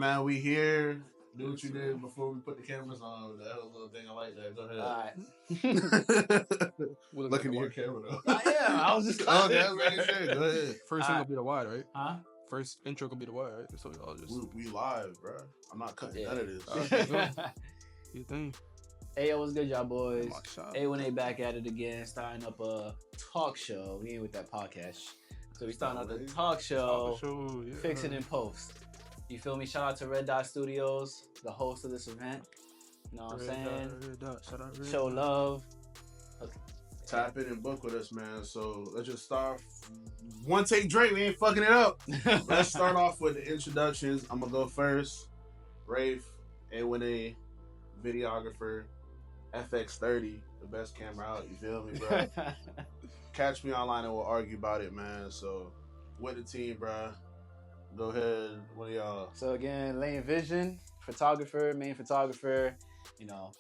man. We here. Do what you did before we put the cameras on. That was a little thing I like that. Go ahead. All right. Looking at your camera though. I am. I was just okay, that's what you said. Go ahead. First thing gonna be the wide, right? Huh? First intro gonna be the wide, right? So y'all just We live, bro. I'm not cutting none of this. you think? Hey, yo, what's good, y'all boys? My shot. A1A back at it again, starting up a talk show. We ain't with that podcast. So we starting up the talk show, Fix It in Post. You feel me? Shout out to Red Dot Studios, the host of this event. You know what I'm saying? Red Dot. Shout out Red Show Dot. love. Tap in and book with us, man. So let's just start. One take Drake, we ain't fucking it up. Let's start off with the introductions. I'm gonna go first. Rafe, A1A, videographer, FX30, the best camera out. You feel me, bro? Catch me online and we'll argue about it, man. So with the team, bro. Go ahead, one of y'all. So again, Lane Vision, photographer, main photographer, you know.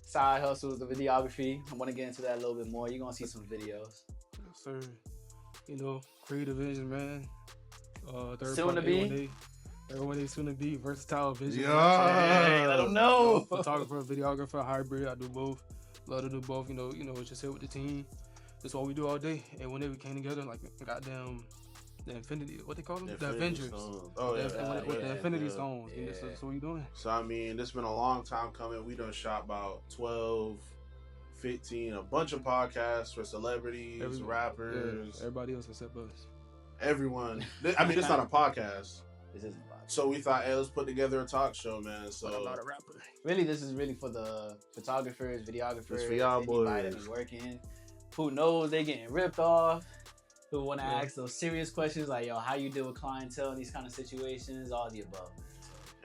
Side hustles, the videography. I want to get into that a little bit more. You're going to see some videos. Yes, sir. You know, creative vision, man. Third Soon to be. A1A soon to be. Versatile vision. Hey, let them know. Photographer, videographer, hybrid. I do both. Love to do both. You know, just here with the team. That's what we do all day. And whenever we came together, like goddamn the Infinity, what they call them? The Avengers. With the Infinity Stones. Yeah. That's what we doing. So, I mean, it's been a long time coming. We done shot about 12, 15, a bunch of podcasts for celebrities, rappers. Everybody else except us. Everyone. I mean, it's not a podcast. This isn't a podcast. So we thought, hey, let's put together a talk show, man. So I'm not a rapper. Really, this is really for the photographers, videographers, it's for y'all anybody boys. that be working, who knows they getting ripped off, who want to ask those serious questions like, yo, how you deal with clientele in these kind of situations, all the above, man.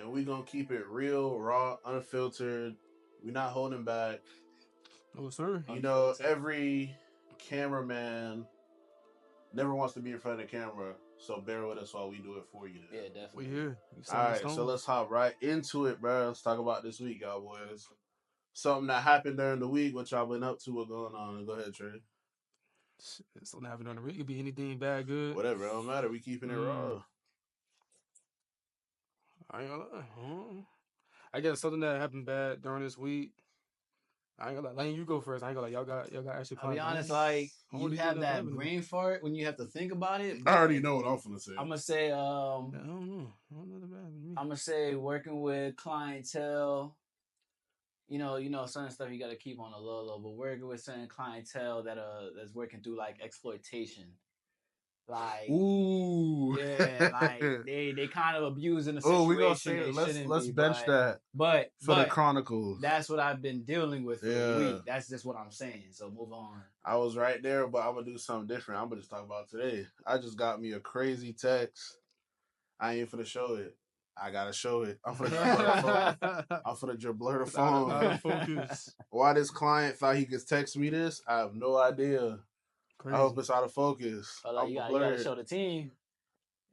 And we gonna keep it real, raw, unfiltered. We not holding back. Oh, sir. You know, every cameraman never wants to be in front of the camera, so bear with us while we do it for you. Yeah, definitely. We here. All right, so let's hop right into it, bro. Let's talk about this week, y'all boys. Something that happened during the week, what y'all been up to, what going on? Go ahead, Trey. Something happened on the week. It could be anything bad, good. Whatever, it don't matter. We keeping it raw. I ain't gonna lie. I guess something that happened bad during this week. I ain't gonna lie. Lane, you go first. I ain't gonna lie. Y'all got actually. I'll be honest, like you have that brain fart when you have to think about it. I already know what I'm gonna say. I'm gonna say, I don't know. I'm gonna say working with clientele. You know, certain stuff you gotta keep on the low, but working with certain clientele that's working through like exploitation. Like, ooh, yeah, like they kind of abusing the situation. Oh, we gonna say it. Let's bench that. But the Chronicles. That's what I've been dealing with for the week. That's just what I'm saying. So move on. I was right there, but I'm gonna do something different. I'm gonna just talk about today. I just got me a crazy text. I ain't finna show it. I gotta show it. I'm finna just blur the phone. Focus. Why this client thought he could text me this? I have no idea. Crazy. I hope it's out of focus. You gotta show the team.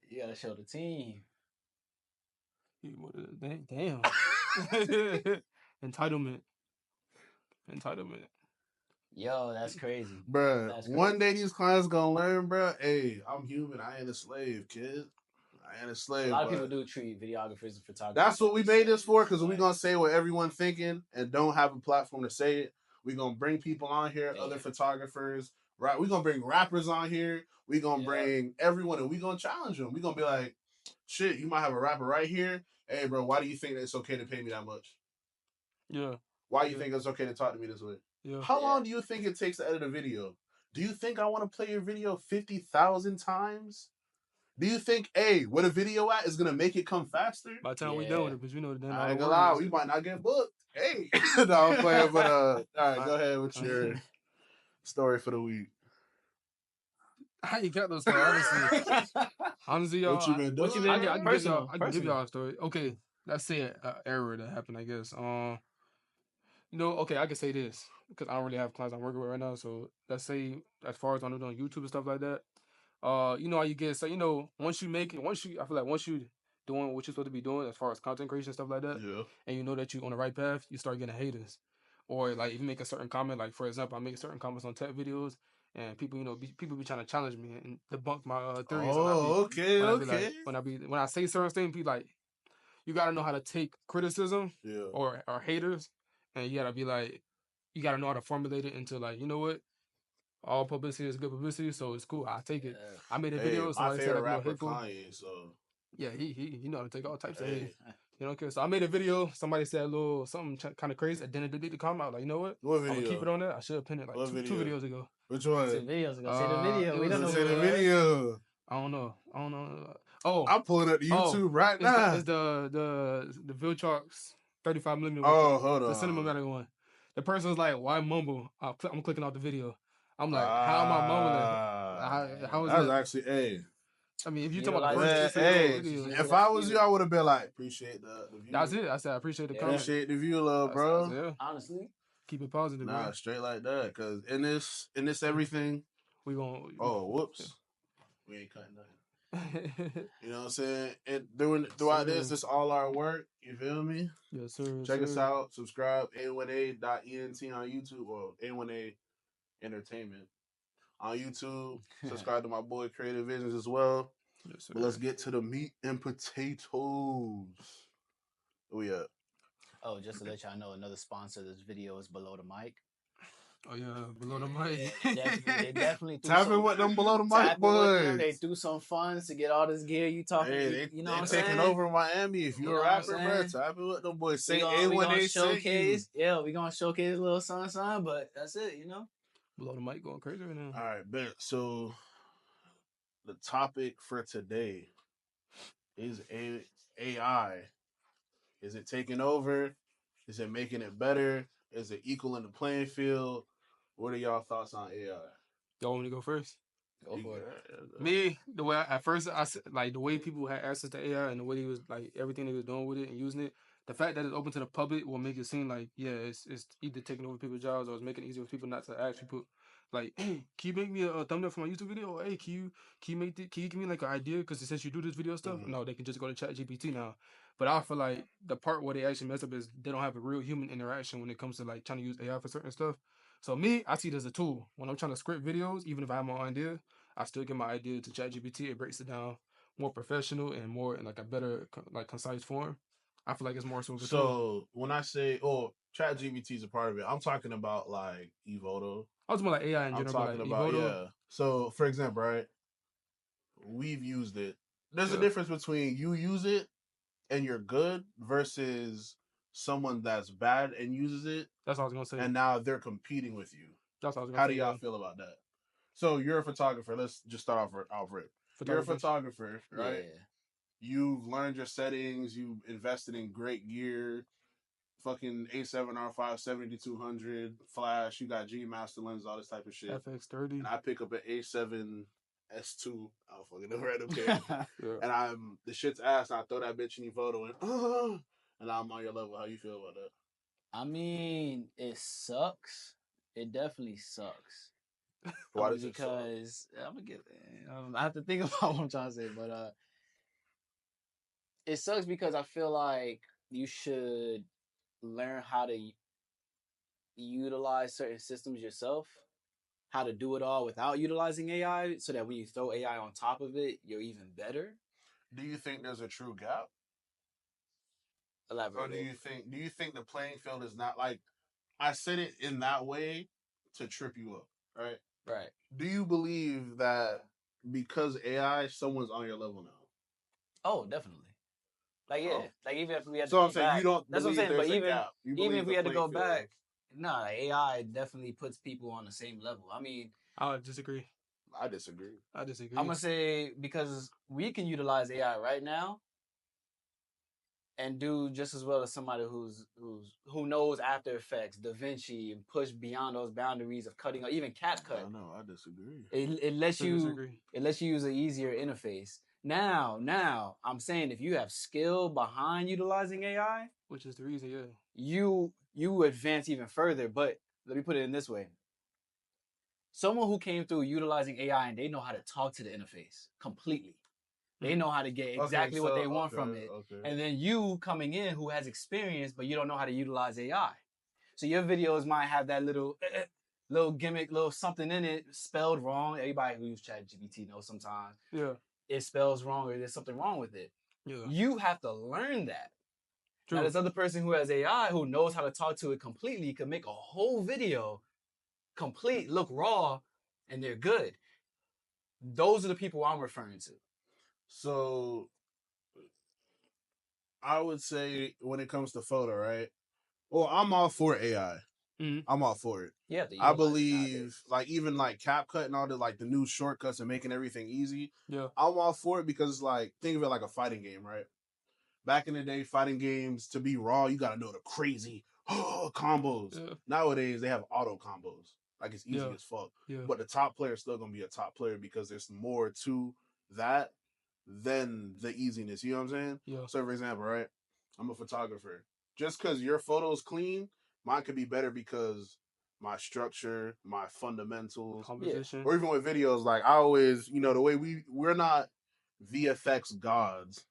You gotta show the team. Damn. Entitlement. Yo, that's crazy. Bruh, one day these clients gonna learn, bruh. Hey, I'm human. I ain't a slave, kid. I ain't a slave. A lot of people do treat videographers and photographers. That's what we made this for, because we gonna say what everyone's thinking and don't have a platform to say it. We gonna bring people on here, other photographers. Right, we're gonna bring rappers on here. We're gonna bring everyone, and we're gonna challenge them. We're gonna be like, shit, you might have a rapper right here. Hey, bro, why do you think it's okay to pay me that much? Yeah. Why do you think it's okay to talk to me this way? Yeah. How long do you think it takes to edit a video? Do you think I want to play your video 50,000 times? Do you think, hey, where the video at is gonna make it come faster? By the time we done with it, because you know the I ain't gonna lie, we might not get booked. Hey, no, I'm playing, but all right, go ahead with your story for the week. How you got those stories? Honestly, y'all. What you been doing? I can give y'all a story. Okay, let's say an error that happened, I guess. Okay, I can say this because I don't really have clients I'm working with right now. So let's say, as far as I'm doing on YouTube and stuff like that, you know how you get, so once you make it, I feel like once you doing what you're supposed to be doing as far as content creation and stuff like that, and you know that you're on the right path, you start getting haters. Or like if you make a certain comment, like for example, I make certain comments on tech videos, and people, people be trying to challenge me and debunk my theories. Oh, okay, When I say certain things, be like, you gotta know how to take criticism or haters, and you gotta know how to formulate it into like, you know what, all publicity is good publicity, so it's cool. I take it. I made a video. My Somebody said favorite like, rapper hateful. Kanye, so yeah, he know how to take all types of hate. You don't care. So I made a video. Somebody said a little something kind of crazy. And then it deleted the comment. I was like, you know what? What video? I'm gonna keep it on there. I should have pinned it like two videos ago. Which one? 2 videos ago. Say the video. We don't know. Say the video. I don't know. Oh, I'm pulling up the YouTube right now. It's the Viltrox 35mm. Oh, hold on. The cinematic one. The person was like, "Why mumble?" I'm clicking off the video. I'm like, "How am I mumbling? How is that?" Was actually, hey. I mean, if you talk about if I was you, I would have been like, appreciate the view. That's it. I said, I appreciate the comment. Appreciate the view, love, bro. Yeah. Honestly, keep it positive. Nah, bro. Straight like that. Cause in this everything, we gonna. Oh, whoops. Yeah. We ain't cutting nothing. You know what I'm saying? And throughout this all our work. You feel me? Yes, sir. Check us out. Subscribe. A1A.ent on YouTube or A1A Entertainment on YouTube. Subscribe to my boy Creative Visions as well. Yes, sir. But let's get to the meat and potatoes. Where we at? Oh, just to let y'all know, another sponsor of this video is Below the Mic. Oh yeah, Below the Mic. They definitely tapping with them Below the Mic boys. They do some funds to get all this gear you talking. You know what I'm saying? Taking over Miami. If you're a rapper, bro, tapping with them boys. Say A1A showcase. Yeah, we gonna showcase a little son, but that's it. You know. Below the Mic going crazy right now. All right, bet. So the topic for today is AI. Is it taking over? Is it making it better? Is it equaling the playing field? What are y'all thoughts on AI? Y'all want me to go first? Go for it. Me, the way at first I like the way people had access to AI and the way he was like everything they was doing with it and using it. The fact that it's open to the public will make it seem like it's either taking over people's jobs or it's making it easier for people not to ask people like, hey, can you make me a thumbnail for my YouTube video? Or, hey, can you give me like an idea? Because since you do this video stuff, no, they can just go to ChatGPT now. But I feel like the part where they actually mess up is they don't have a real human interaction when it comes to like trying to use AI for certain stuff. So me, I see it as a tool. When I'm trying to script videos, even if I have my own idea, I still get my idea to ChatGPT. It breaks it down more professional and more in like a better like concise form. I feel like it's more so. So when I say, ChatGPT is a part of it, I'm talking about like Evoto. I was more like AI in general. I'm talking about Evoto. So for example, right, we've used it. There's a difference between you use it and you're good versus someone that's bad and uses it. That's what I was gonna say. And now they're competing with you. That's what I was gonna say. How do y'all feel about that? So you're a photographer. Let's just start off rip. You're a photographer, right? Yeah. You've learned your settings. You've invested in great gear. Fucking A7R5 7200 flash. You got G Master lens, all this type of shit. FX30. And I pick up an A7 S2. I don't fucking know random camera. And the shit's ass. And I throw that bitch in Evoto and I'm on your level. How you feel about that? I mean, it sucks. It definitely sucks. Why does it suck? Because I have to think about what I'm trying to say, but it sucks because I feel like you should learn how to utilize certain systems yourself, how to do it all without utilizing AI, so that when you throw AI on top of it, you're even better. Do you think there's a true gap? Elaborate. Or do you think the playing field is not like, I said it in that way to trip you up, right? Right. Do you believe that because AI, someone's on your level now? Oh, definitely. Like, yeah. Like, even if we had to go back. So I'm saying you don't that's what I'm saying, but even if we had to go back, nah, AI definitely puts people on the same level. I mean, I would disagree. I disagree. I'm going to say because we can utilize AI right now and do just as well as somebody who knows After Effects, DaVinci, and push beyond those boundaries of cutting, or even CapCut. I disagree. It lets you use an easier interface. Now, I'm saying if you have skill behind utilizing AI, which is the reason, you advance even further. But let me put it in this way: someone who came through utilizing AI and they know how to talk to the interface completely. They know how to get exactly what they want from it. Okay. And then you coming in who has experience, but you don't know how to utilize AI. So your videos might have that little, little gimmick, little something in it spelled wrong. Everybody who use ChatGPT knows sometimes it spells wrong or there's something wrong with it. Yeah. You have to learn that. True. Now, this other person who has AI who knows how to talk to it completely can make a whole video complete, look raw, and they're good. Those are the people I'm referring to. So I would say when it comes to photo, right? Well, I'm all for AI. Mm-hmm. I'm all for it. Yeah, I believe like even like CapCut and all the like the new shortcuts and making everything easy. Yeah. I'm all for it because it's like think of it like a fighting game, right? Back in the day, fighting games to be raw, you gotta know the crazy combos. Yeah. Nowadays they have auto combos. Like it's easy Yeah. as fuck. Yeah. But the top player is still gonna be a top player because there's more to that than the easiness. You know what I'm saying? Yeah. So for example, right? I'm a photographer. Just because your photo is clean, mine could be better because my structure, my fundamentals, composition, or even with videos, like I always, you know, the way we're not VFX gods.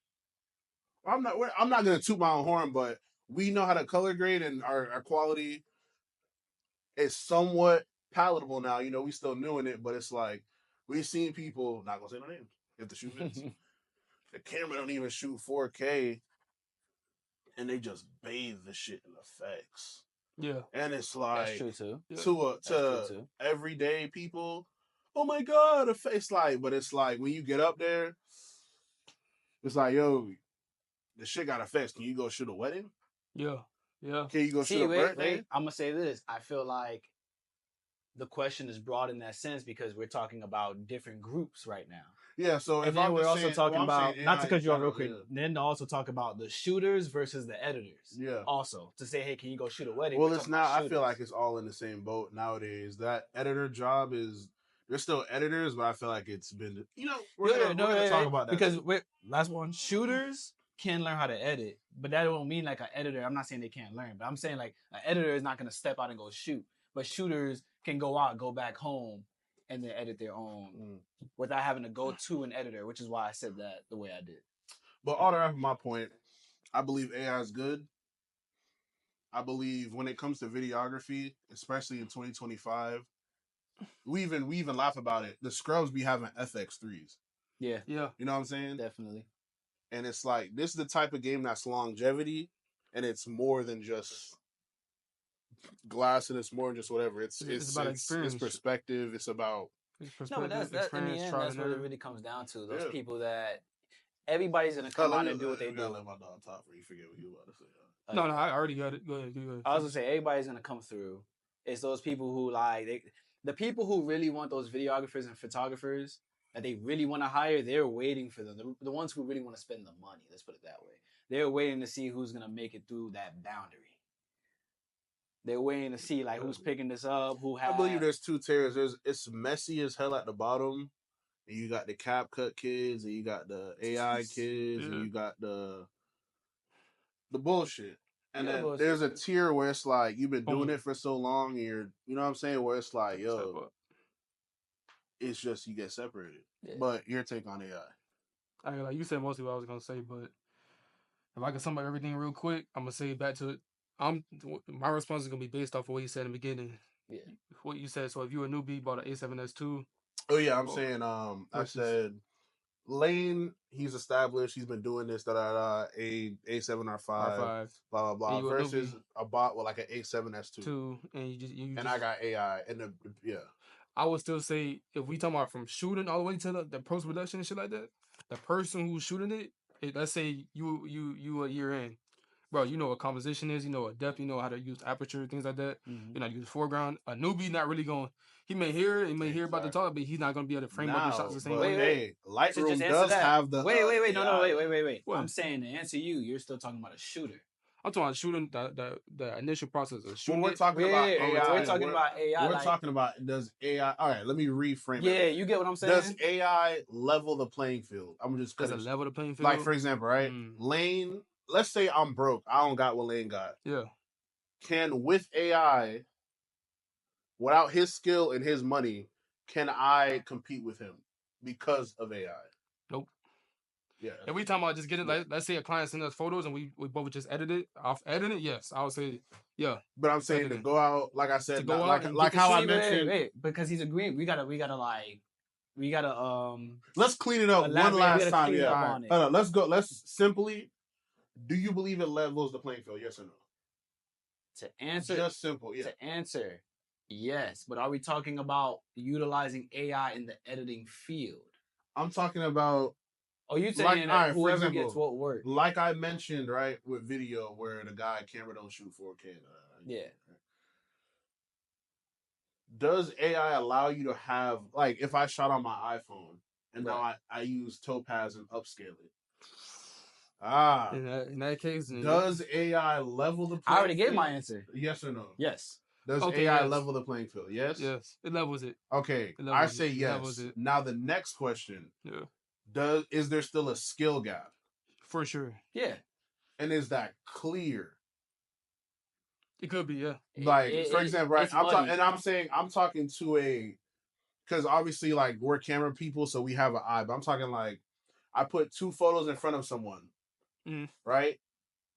I'm not gonna toot my own horn, but we know how to color grade and our quality is somewhat palatable now. You know, we still new in it, but it's like we've seen people, not gonna say no names, if the shoe fits. The camera don't even shoot 4K and they just bathe the shit in effects. Yeah. And it's like that's true too. To everyday people, oh my god, it's like, but it's like when you get up there, it's like, yo, the shit got effects. Can you go shoot a wedding? Yeah. Yeah. Can you go shoot a birthday? Wait. I'm gonna say this. I feel like the question is broad in that sense because we're talking about different groups right now. Yeah, so and if then I'm we're also saying, talking about not to cut you off real quick. Yeah. Then also talk about the shooters versus the editors. Yeah. Also to say, hey, can you go shoot a wedding? Well, it's not. I feel like it's all in the same boat nowadays. That editor job is. They're still editors, but I feel like it's been. You know, we're gonna talk about that because last one, shooters can learn how to edit, but that don't mean like an editor. I'm not saying they can't learn, but I'm saying like an editor is not gonna step out and go shoot. But shooters can go out, go back home, and then edit their own without having to go to an editor, which is why I said that the way I did. But all to wrap my point, I believe AI is good. I believe when it comes to videography, especially in 2025, we even laugh about it. The scrubs be having FX3s. Yeah. Yeah. You know what I'm saying? Definitely. And it's like this is the type of game that's longevity, and it's more than just glass, and it's more than just whatever. It's about experience. It's perspective. It's about no, but that's in the end. That's what it really comes down to. Those people that everybody's gonna come out and do what they do. Let my dog talk for you. Forget what you about to say. No, I already got it. Go ahead. I was gonna say everybody's gonna come through. It's those people who the people who really want those videographers and photographers that they really want to hire. They're waiting for them. The ones who really want to spend the money. Let's put it that way. They're waiting to see who's gonna make it through that boundary. They're waiting to see like who's picking this up. I believe there's two tiers. It's messy as hell at the bottom. And you got the CapCut kids, and you got the AI kids, and you got the bullshit. And then there's a tier where it's like you've been doing it for so long, and you know what I'm saying? Where it's like, yo, it's just you get separated. Yeah. But your take on AI? Like you said mostly what I was gonna say, but if I can sum up everything real quick, I'm gonna say back to it. My response is gonna be based off of what you said in the beginning. Yeah. What you said. So if you a newbie, bought an A7S2. Oh yeah, I'm saying I said Lane, he's established, he's been doing this, A7R5, blah blah blah. Versus a bot with like an A7S2. And I got AI and I would still say if we talking about from shooting all the way to the post production and shit like that, the person who's shooting it, let's say you a year in. Bro, you know what composition is, you know what depth, you know how to use aperture, things like that. You know how to use foreground. A newbie not really going. He may hear about the talk, but he's not going to be able to frame up the shots the same way. Hey, Lightroom does have the. Wait. Wait. What? I'm saying to answer you, you're still talking about a shooter. I'm talking about shooting the initial process of shooting. When we're talking about AI. We're talking about AI. We're talking about does AI. All right, let me reframe it. Yeah, you get what I'm saying. Does AI level the playing field? I'm just does it level the playing field? Like for example, right? Lane. Let's say I'm broke. I don't got what Lane got. Yeah. Can with AI, without his skill and his money, can I compete with him because of AI? Nope. Yeah. If we talking about just getting, like, let's say a client sends us photos and we both just edit it, off edit it, yes, I would say, yeah. But I'm saying to go out, like I said, To go not, out and like how I mentioned. Wait, because he's agreeing. We gotta let's clean it up one last time. Yeah. All right. Hold on. Let's go. Let's simply. Do you believe it levels the playing field? Yes or no? To answer, just simple. Yeah. To answer, yes. But are we talking about utilizing AI in the editing field? I'm talking about. Oh, you saying that whoever example, gets what work? Like I mentioned, right, with video where the guy camera don't shoot 4K. Yeah. Does AI allow you to have, like, if I shot on my iPhone and now I use Topaz and upscale it? In that case, does AI level the playing I already gave field? my answer. Yes or no? Yes. Does AI level the playing field? Yes? Yes. It levels it. Okay. I say yes. Now the next question. Yeah. Is there still a skill gap? For sure. Yeah. And is that clear? It could be, yeah. Like, for example, right? I'm talking to because obviously, like, we're camera people, so we have an eye. But I'm talking like, I put 2 photos in front of someone, right?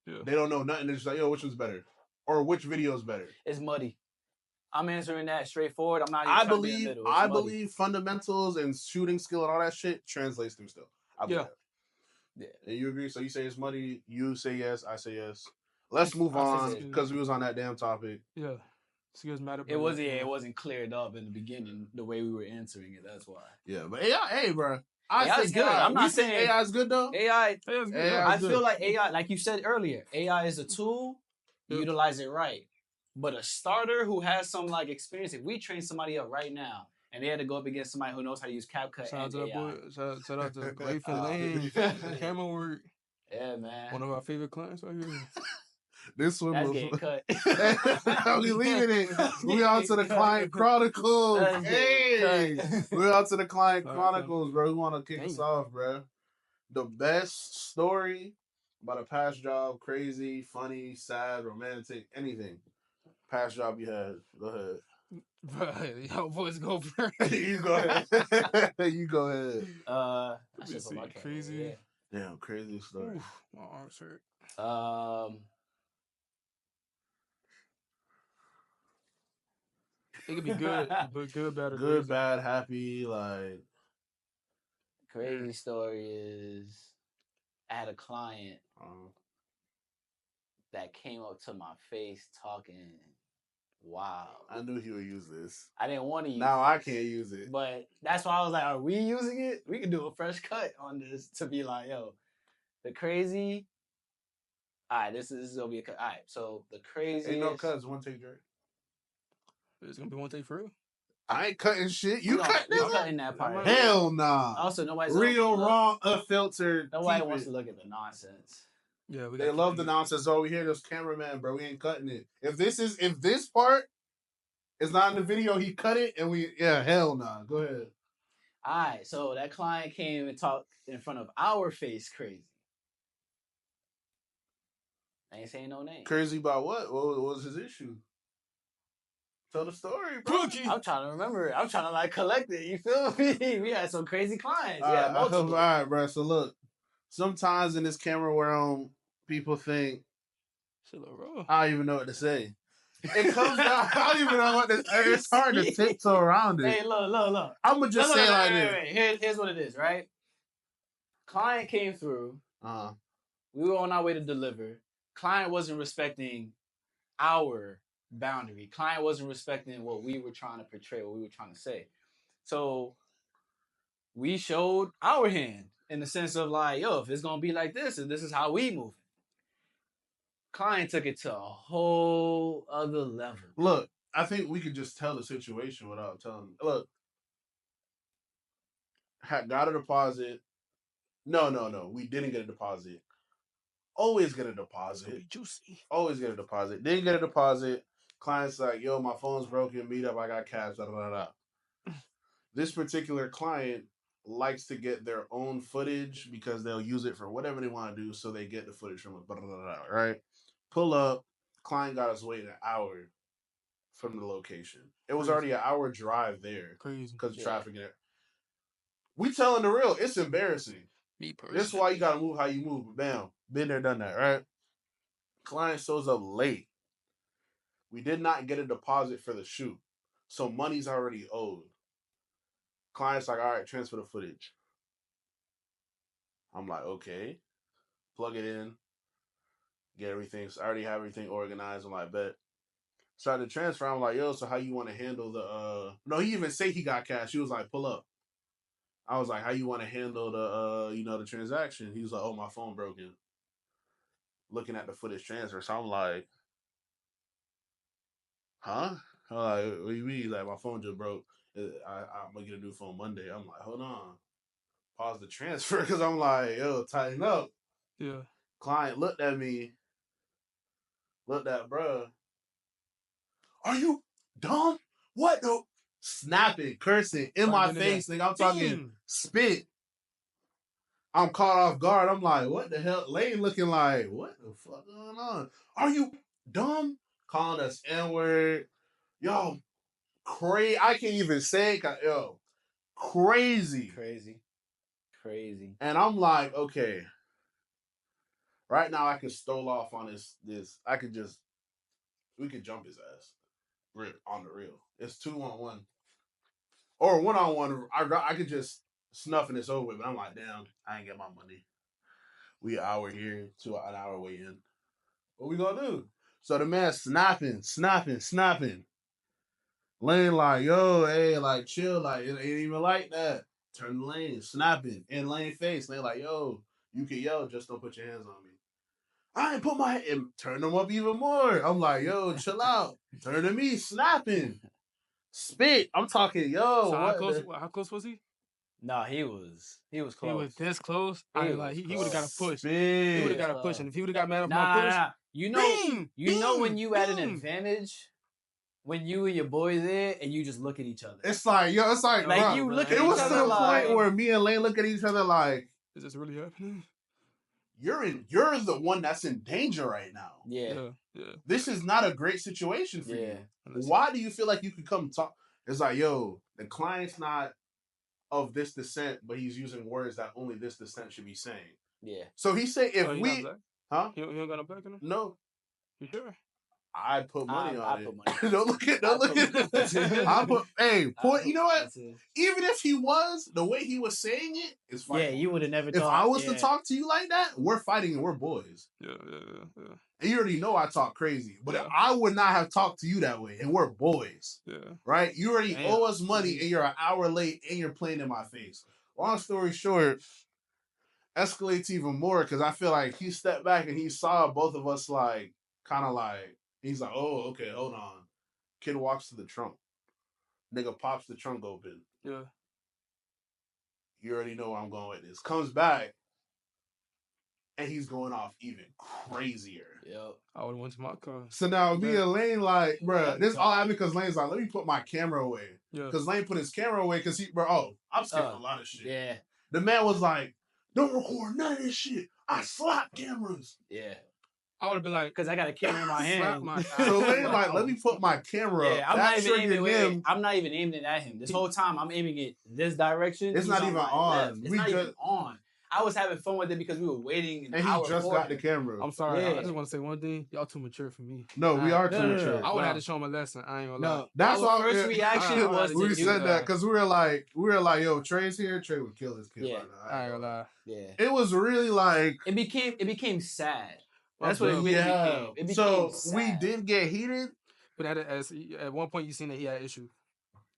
Yeah. They don't know nothing. They're just like, yo, which one's better, or which video is better? It's muddy. I'm answering that straightforward. I'm not. I believe fundamentals and shooting skill and all that shit translates through still. Yeah. And you agree? So you say it's muddy. You say yes. I say yes. Let's move on because we was on that damn topic. Yeah. Skills matter. It wasn't cleared up in the beginning the way we were answering it. That's why. Yeah, but AI, hey, bro. AI's good. I'm not saying AI is good though. AI is good. I feel like AI, like you said earlier, AI is a tool. Utilize it right. But a starter who has some like experience, if we train somebody up right now and they had to go up against somebody who knows how to use CapCut shout and AI. Shout out to Great Lane, camera work. Yeah, man. One of our favorite clients right here. This one was getting cut. We leaving it. We on to the Client Chronicles. Hey, we're on to the Client Chronicles, bro. We want to kick us off, bro. The best story about a past job, crazy, funny, sad, romantic, anything. Past job you had. Go ahead. Bro, y'all boys go first. You go ahead. You go ahead. I should put my crazy. Damn, crazy story. Oof, my arms hurt. It could be good, but good, bad, or good, crazy. Bad, happy, like. Crazy story is I had a client that came up to my face talking wild. I knew he would use this. I didn't want to use it. Now I can't use it. But that's why I was like, are we using it? We can do a fresh cut on this to be like, yo, the crazy. All right, this is going to be a cut. All right, so the crazy. Ain't no cuts, one take, Drake. It's going to be one take for real? I ain't cutting shit. You cutting that part. Hell nah. Also, nobody's real, raw, unfiltered. Nobody wants to look at the nonsense. Yeah, they love the nonsense. Oh, we hear this cameraman, bro. We ain't cutting it. If this part is not in the video, he cut it, and hell nah. Go ahead. All right, so that client came and talked in front of our face crazy. I ain't saying no name. Crazy about what? What was his issue? Tell the story, bro. I'm trying to remember it. I'm trying to like collect it. You feel me? We had some crazy clients. Yeah, All multiple. right, bro. So look, sometimes in this camera realm, people think I don't even know what to say. It comes down. I don't even know what to say. It's hard to tiptoe around it. Hey, look. I'm gonna just say like this. Here's what it is, right? Client came through. We were on our way to deliver. Client wasn't respecting our boundary. Client wasn't respecting what we were trying to portray, what we were trying to say. So we showed our hand in the sense of like, yo, if it's gonna be like this, and this is how we move. Client took it to a whole other level. Look, I think we could just tell the situation without telling. Look, got a deposit. No. We didn't get a deposit. Always get a deposit. Juicy. Always get a deposit. Didn't get a deposit. Client's like, yo, my phone's broken. Meet up. I got cash. Da, da, da, da. This particular client likes to get their own footage because they'll use it for whatever they want to do. So they get the footage from it. Da, da, da, da, right? Pull up. Client got us waiting an hour from the location. It was already an hour drive there. Crazy. Because of traffic in there. We telling the real. It's embarrassing. Me personally. This is why you gotta move how you move. Bam. Been there, done that, right? Client shows up late. We did not get a deposit for the shoot. So money's already owed. Client's like, all right, transfer the footage. I'm like, okay. Plug it in. Get everything. So I already have everything organized. I'm like, bet. Started to transfer. I'm like, yo, so how you want to handle the No, he even say he got cash. He was like, pull up. I was like, how you want to handle the the transaction? He was like, oh, my phone broken. Looking at the footage transfer. So I'm like, huh? I'm like, what do you mean? Like, my phone just broke. I'm gonna get a new phone Monday. I'm like, hold on. Pause the transfer because I'm like, yo, tighten up. Yeah. Client looked at me, looked at bruh. Are you dumb? What the? Snapping, cursing in my face, nigga. I'm talking spit. I'm caught off guard. I'm like, what the hell? Lane looking like, what the fuck going on? Are you dumb? Calling us N-word. Yo, crazy. I can't even say it. Yo, crazy. Crazy. And I'm like, okay. Right now I could stole off on this. We could jump his ass. On the real. It's 2-on-1. Or 1-on-1. I could just snuff and it's over with, but I'm like, damn, I ain't get my money. We an hour here, an hour way in. What we gonna do? So the man snapping. Lane like, yo, hey, like chill, like it ain't even like that. Turn the lane, snapping in Lane face. Lane like, yo, you can yell, just don't put your hands on me. I ain't put my hand, turn them up even more. I'm like, yo, chill out. Turn to me, snapping. Spit. I'm talking, yo. So how close was he? No, he was close. He was this close. He would have got a push. Spit. He would have got a push, and if he would have got mad off my push, You know when you at an advantage, when you and your boy there, and you just look at each other. It's like, yo, bro, you look at each other. It was to the point where me and Lane look at each other like, is this really happening? You're the one that's in danger right now. Yeah. This is not a great situation for you. Why do you feel like you could come talk? It's like, yo, the client's not of this descent, but he's using words that only this descent should be saying. Yeah. So he said, if we, huh? He don't got no black in him? No. You sure? I put money on it. Put money. Don't look at. I put. You know what? Even if he was, the way he was saying it is fine. Yeah, you would have never. If I was to talk to you like that, we're fighting and we're boys. Yeah. And you already know I talk crazy, but I would not have talked to you that way, and we're boys. Yeah. Right? You already owe us money, and you're an hour late, and you're playing in my face. Long story short, escalates even more because I feel like he stepped back and he saw both of us like kind of like. He's like, oh, okay, hold on. Kid walks to the trunk. Nigga pops the trunk open. Yeah. You already know where I'm going with this. Comes back, and he's going off even crazier. Yep. I would have went to my car. So now me and Lane like, bro, this all happened because Lane's like, let me put my camera away. Yeah. Because Lane put his camera away because I'm skipping a lot of shit. Yeah. The man was like, don't record none of this shit. I slap cameras. Yeah. I would have been like, because I got a camera in my hand. So Lane like, let me put my camera up. I'm not even aiming it at him. This whole time I'm aiming it this direction. It's not even on. It's not even on. I was having fun with it because we were waiting and he just got the camera. I'm sorry. I just want to say one thing. Y'all too mature for me. No, we are too mature. I would have to show him a lesson. I ain't gonna lie. That's our first reaction was we said that because we were like, yo, Trey's here. Trey would kill this kid. Yeah. Right now. I ain't gonna lie. Yeah. It was really like it became sad. That's what it really became. It became sad. We did get heated. But at one point you seen that he had issue.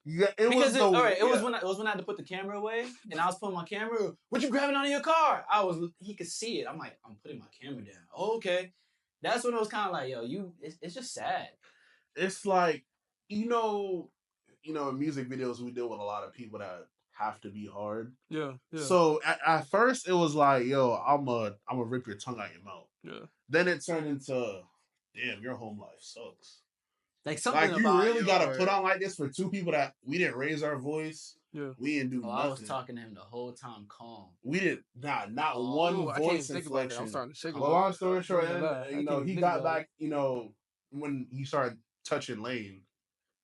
Yeah, it was when I had to put the camera away and I was putting my camera. What you grabbing out of your car? He could see it. I'm like, I'm putting my camera down. Oh, okay. That's when it was kind of like, yo, it's just sad. It's like, in music videos we deal with a lot of people that have to be hard. Yeah. So at first it was like, yo, I'm gonna rip your tongue out your mouth. Yeah. Then it turned into, damn, your home life sucks. Like something like you really gotta put on like this for two people that we didn't raise our voice. Yeah. We didn't do nothing. I was talking to him the whole time calm. We didn't not one voice inflection. I'm starting to shake. Well, long story short, he got back, when he started touching Lane,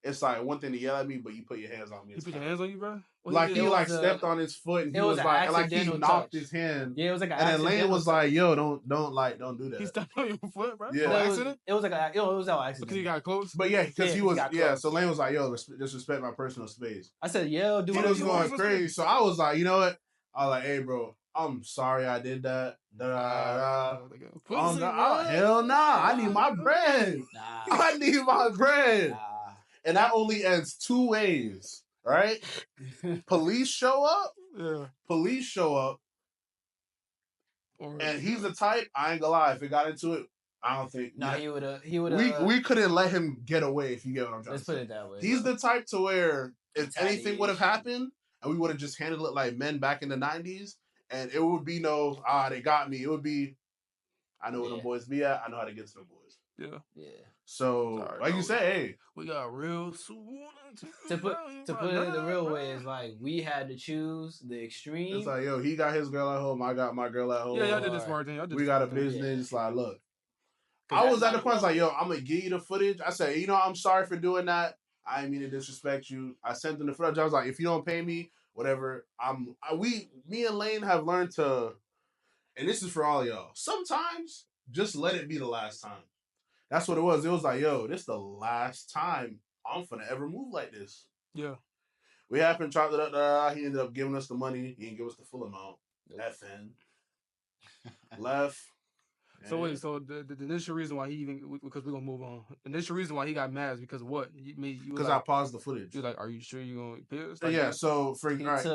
it's like one thing to yell at me, but you put your hands on me. He put your hands on you, bro? Like he like stepped on his foot and he was like he knocked his hand. Yeah, it was like an and then Lane was like, "Yo, don't do that." He stepped on your foot, bro. Yeah, accident. It was like it was an accident because he got close. But yeah, because he was So Lane was like, "Yo, disrespect my personal space." I said, "Yo, dude." He was going crazy. So I was like, you know what? I was like, "Hey, bro, I'm sorry I did that." Hell nah. I need my bread. I need my bread. And that only ends two ways, right? Police show up. Yeah. Police show up. And he's the type, I ain't gonna lie, if it got into it, I don't think. No, he would have. We couldn't let him get away, if you get what I'm trying to say. Let's put it that way. He's the type to where if anything would have happened and we would have just handled it like men back in the 90s, and it would be no, they got me. It would be, I know where them boys be at. I know how to get to them boys. Yeah. Yeah. So, like you said, hey. We got real to put it the real way is like we had to choose the extreme. It's like, yo, he got his girl at home, I got my girl at home. Yeah, y'all did this smart thing. We got a business. It's like, look. I was at the point, like, yo, I'm going to give you the footage. I said, I'm sorry for doing that. I didn't mean to disrespect you. I sent them the footage. I was like, if you don't pay me, whatever. Me and Lane have learned to, and this is for all y'all, sometimes just let it be the last time. That's what it was. It was like, yo, this is the last time I'm finna ever move like this. Yeah. We happened, chopped it up. He ended up giving us the money. He didn't give us the full amount. FN. Left. So wait, so the initial reason why because we're gonna move on. The initial reason why he got mad is because of what? Because I paused the footage. You're like, are you sure you're gonna pay us? Yeah, so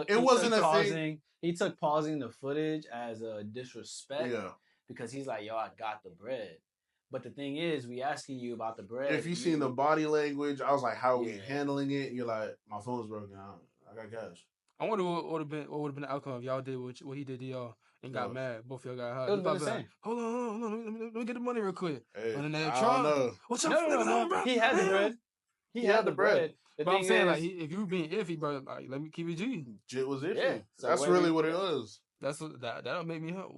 it wasn't a thing. He took pausing the footage as a disrespect. Yeah. Because he's like, yo, I got the bread. But the thing is, we asking you about the bread. If you seen the body language, I was like, how are we handling it? And you're like, my phone's broken. I got cash. I wonder what would have been the outcome if y'all did what he did to y'all and got mad. Both of y'all got hot. It would have been the same. Like, hold on, let me get the money real quick. Hey, I don't know. What's up? No. He had the bread. He had the bread. But I'm saying, like, if you were being iffy, bro, like, let me keep it G. It was iffy. Yeah. So that's really what it was. That'll make me hurt.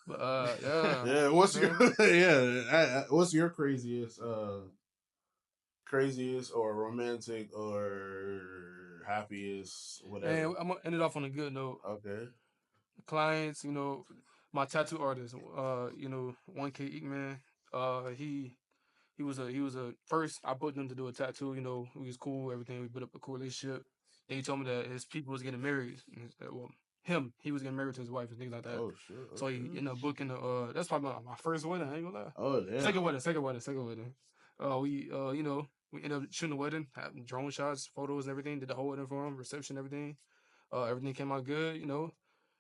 But yeah. What's your craziest or romantic or happiest whatever? And I'm gonna end it off on a good note. Okay. Clients, my tattoo artist, 1K Eekman, he was a first I booked him to do a tattoo, we was cool, everything, we built up a cool relationship. Then he told me that his people was getting married. He was getting married to his wife and things like that. Oh shit. Okay. So he ended up booking that's probably my first wedding, I ain't gonna lie. Oh yeah. Second wedding. We ended up shooting the wedding, having drone shots, photos and everything, did the whole wedding for him, reception, everything. Everything came out good,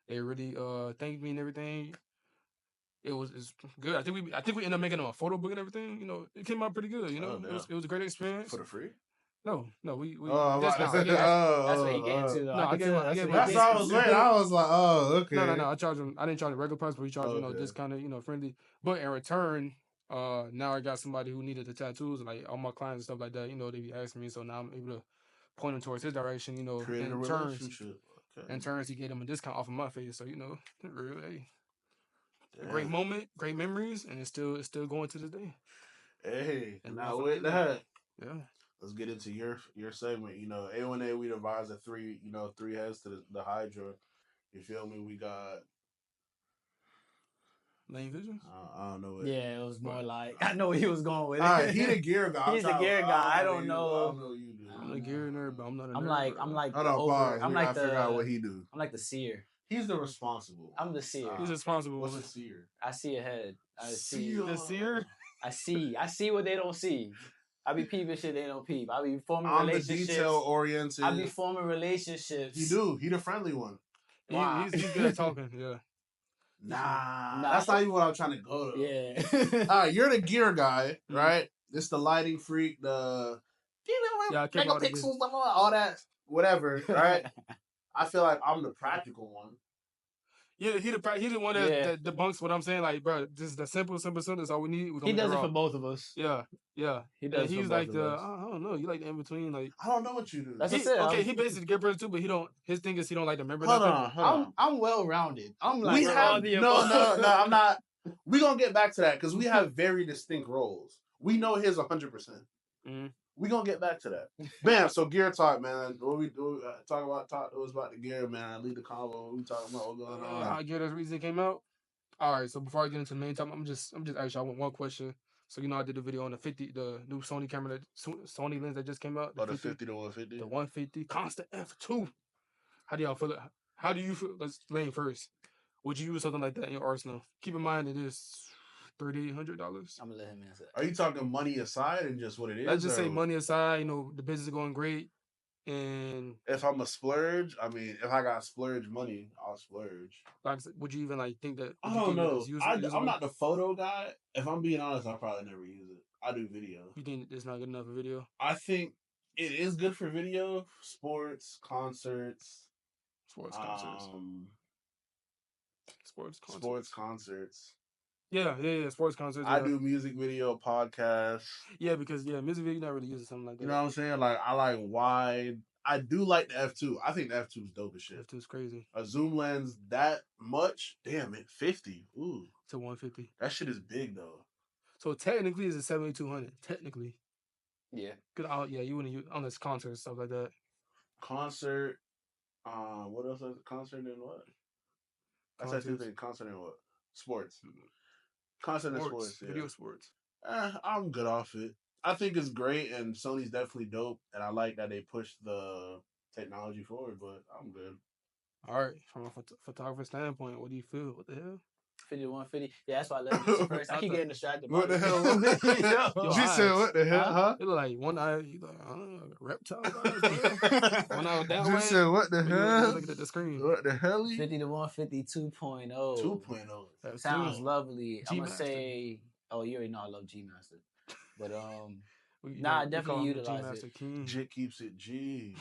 They really thanked me and everything. It's good. I think we ended up making him a photo book and everything. It came out pretty good. It was a great experience. For the free? No, we. That's what he gave to. No, I gave. That's what I was waiting. I was like, oh, okay. No. I charge him. I didn't charge a regular price, but we charged just kind of friendly. But in return, now I got somebody who needed the tattoos, and like all my clients and stuff like that. They be asking me, so now I'm able to point him towards his direction. Creating a relationship. In turns, he gave him a discount off of my face. So really, great moment, great memories, and it's still going to this day. Hey, and now with that, yeah, let's get into your segment. A1A, we devised a three heads to the Hydra. You feel me? We got Lane Vision. I don't know. Yeah, it was more like I know where he was going with it. All right, he the gear guy. He's the gear guy. I don't know. I don't know you do. I'm a gear nerd, but I'm not a nerd. I'm like Hold on, pause. I'm like I figure out what he do. I'm like the seer. He's the responsible. I'm the seer. He's responsible. What's a seer? I see ahead. I see the seer. I see what they don't see. I be peeping shit they don't peep. I be forming I'm relationships. The detail oriented. I be forming relationships. You do. He the friendly one. Wow. He's good at talking. Yeah. Nah, that's not even what I'm trying to go to. Yeah. All right, you're the gear guy, right? This the lighting freak, the megapixels, all that, whatever, right? I feel like I'm the practical one. Yeah, he the one that debunks what I'm saying. Like, bro, this is the simple. That's all we need. He does it for both of us. Yeah. He does. He's like I don't know. You like the in between, like I don't know what you do. That's it. Okay, he basically get person too, but he don't. His thing is he don't like the member. Hold on. I'm well rounded. I'm like no. I'm not. We gonna get back to that because we have very distinct roles. We know his 100%. Mm-hmm. We gonna get back to that. Bam. So gear talk, man. What we do? Talk it was about the gear, man. Lead the convo. We talking about what's going on. I get the reason it came out. All right. So before I get into the main topic, I'm just actually I want one question. So I did the video on the new Sony camera, Sony lens that just came out. The 50 to 150. The 150 constant f2. How do y'all feel? How do you feel? Let's lane first. Would you use something like that in your arsenal? Keep in mind it is $3,800. I'm gonna let him answer. Are you talking money aside and just what it is? Let's just say money aside. The business is going great, and if I'm a splurge, I mean, if I got splurge money, I'll splurge. Like, would you even think that? I don't know. I'm not the photo guy. If I'm being honest, I'll probably never use it. I do video. You think it's not good enough for video? I think it is good for video, sports, concerts. Sports concerts. Yeah, sports concerts. I do music video, podcasts. Yeah, because music video, you're not really using something like that. You know what I'm saying? Like, I like wide. I do like the F2. I think the F2 is dope as shit. F2 is crazy. A zoom lens that much? Damn it, 50. Ooh. To 150. That shit is big, though. So technically, it's a 7200. Technically. Yeah. Cause you wouldn't use unless concert stuff like that. Concert. What else is concert and what? I said two things. Concert and what? Sports. Concert and sports. Yeah. Video sports. I'm good off it. I think it's great, and Sony's definitely dope, and I like that they push the technology forward. But I'm good. All right, from a photographer standpoint, what do you feel? What the hell? 50 to 150. Yeah, that's why I let him answer first. I keep getting distracted. What the hell? She said, "What the hell?" Huh? It look like one eye. You like, reptile. One eye that way. She said, "What the hell?" Look at the screen. What the hell? 50 to 150 2.0. 2.0. Sounds lovely. I'm gonna G-Master. say, oh, you already know I love G Master, but I definitely utilize it. Jit keeps it G.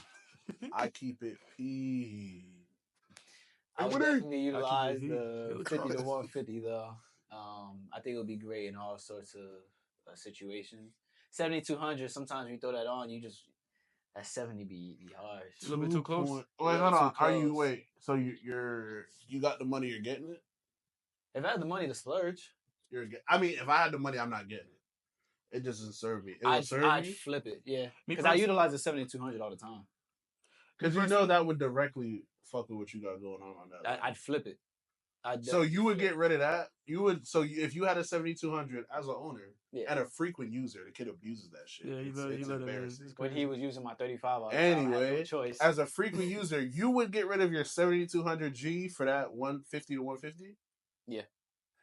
I keep it P. I would definitely utilize the 50 to 150 though. I think it would be great in all sorts of situations. 7200. Sometimes when you throw that on, that 70 be harsh. A little bit too close. Wait, hold on. Are you wait? So you got the money? You're getting it. If I had the money to splurge, I mean, if I had the money, I'm not getting it. It just doesn't serve me. I'd flip it, yeah. Because I utilize the 7200 all the time. Because that would directly fuck with what you got going on that. I'd flip it. So you would get rid of that. You would. So if you had a 7200 as an owner and a frequent user, the kid abuses that shit. Yeah, it's embarrassing. When he was using my 35, anyway, choice. As a frequent user, you would get rid of your 7200G for that 150 to 150. Yeah.